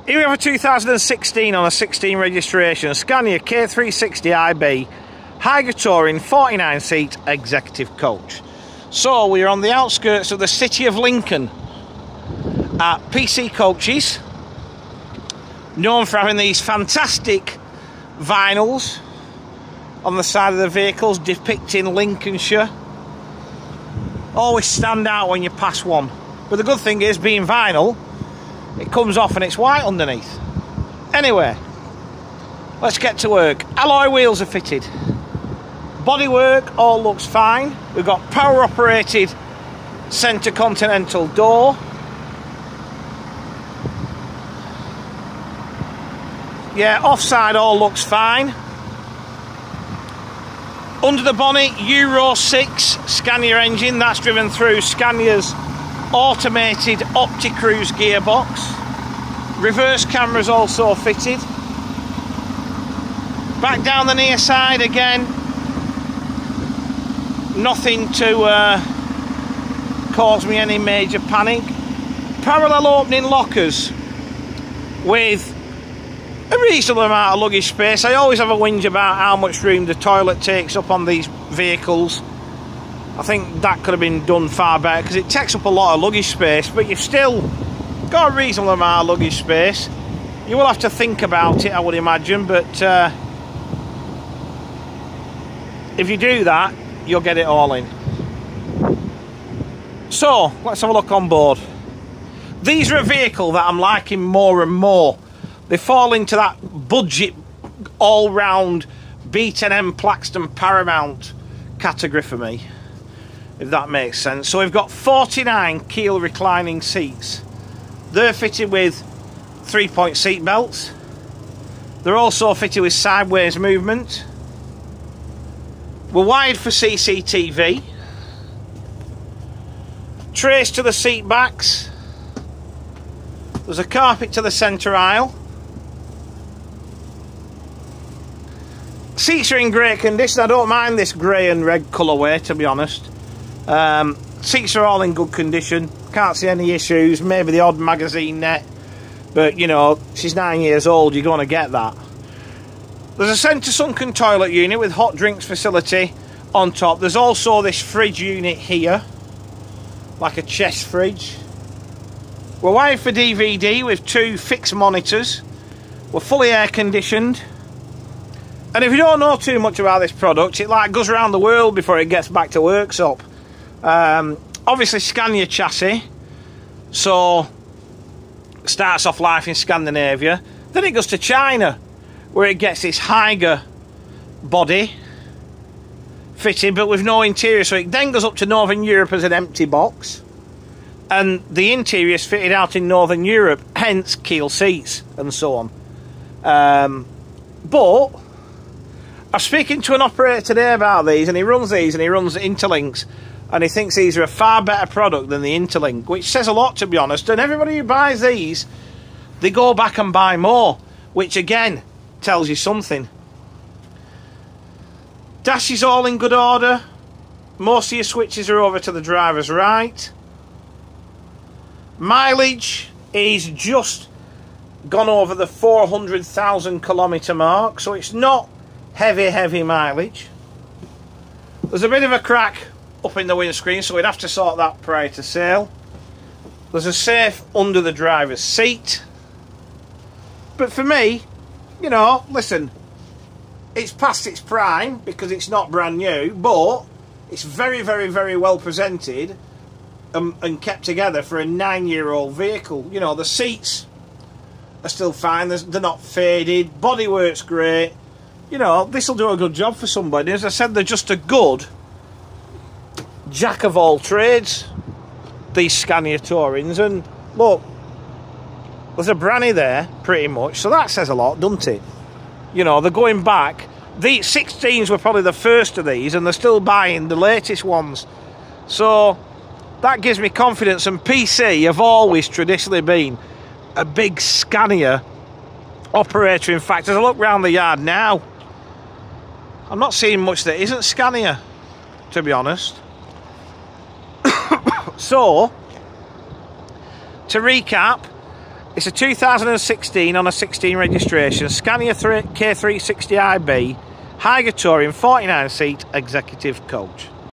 Here we have a 2016 on a 16 registration, Scania K3360IB, Higer Touring 49 seat executive coach. So we're on the outskirts of the city of Lincoln at PC Coaches, known for having these fantastic vinyls on the side of the vehicles depicting Lincolnshire. Always stand out when you pass one. But the good thing is, being vinyl, it comes off and it's white underneath. Anyway, let's get to work. Alloy wheels are fitted. Bodywork all looks fine. We've got power operated centre continental door. Yeah, offside all looks fine. Under the bonnet, Euro 6 Scania engine. That's driven through Scania's automated OptiCruise gearbox. Reverse cameras also fitted. Back down the near side again. Nothing to cause me any major panic. Parallel opening lockers with a reasonable amount of luggage space. I always have a whinge about how much room the toilet takes up on these vehicles. I think that could have been done far better because it takes up a lot of luggage space, but you've still got a reasonable amount of luggage space. You will have to think about it, I would imagine, but if you do that, you'll get it all in. So, let's have a look on board. These are a vehicle that I'm liking more and more. They fall into that budget, all-round B10M Plaxton Paramount category for me, if that makes sense. So we've got 49 keel reclining seats. They're fitted with 3-point seat belts. They're also fitted with sideways movement. We're wired for CCTV. Trays to the seat backs. There's a carpet to the centre aisle. Seats are in great condition. I don't mind this grey and red colourway, to be honest. Seats are all in good condition. Can't see any issues. Maybe the odd magazine net, but you know, she's 9 years old, you're going to get that. There's a centre sunken toilet unit with hot drinks facility on top. There's also this fridge unit here, like a chest fridge. We're wired for DVD with 2 fixed monitors. We're fully air conditioned. And if you don't know too much about this product, it like goes around the world before it gets back to workshop. Obviously Scania chassis, so starts off life in Scandinavia. Then it goes to China, where it gets this Higer body fitted, but with no interior. So it then goes up to Northern Europe as an empty box, and the interior is fitted out in Northern Europe, hence keel seats and so on. But I was speaking to an operator today about these, and he runs these, and he runs Interlinks, and he thinks these are a far better product than the Interlink, which says a lot, to be honest. And everybody who buys these, they go back and buy more, which again tells you something. Dash is all in good order. Most of your switches are over to the driver's right. Mileage is just gone over the 400,000 kilometre mark, so it's not heavy mileage. There's a bit of a crack up in the windscreen, so we'd have to sort that prior to sale. There's a safe under the driver's seat. But for me, you know, listen, it's past its prime because it's not brand new, but it's very well presented and kept together for a 9-year-old vehicle. You know, the seats are still fine, they're not faded, bodywork's great. You know, this will do a good job for somebody. As I said, they're just a good jack of all trades, these Scania Tourings. And look, there's a Branny there, pretty much, so that says a lot, doesn't it? You know, they're going back. The 16s were probably the first of these, and they're still buying the latest ones. So that gives me confidence. And PC have always traditionally been a big Scania operator. In fact, as I look round the yard now, I'm not seeing much that isn't Scania, to be honest. So, to recap, It's a 2016 on a 16 registration, Scania K3360IB, Higer Touring 49 seat executive coach.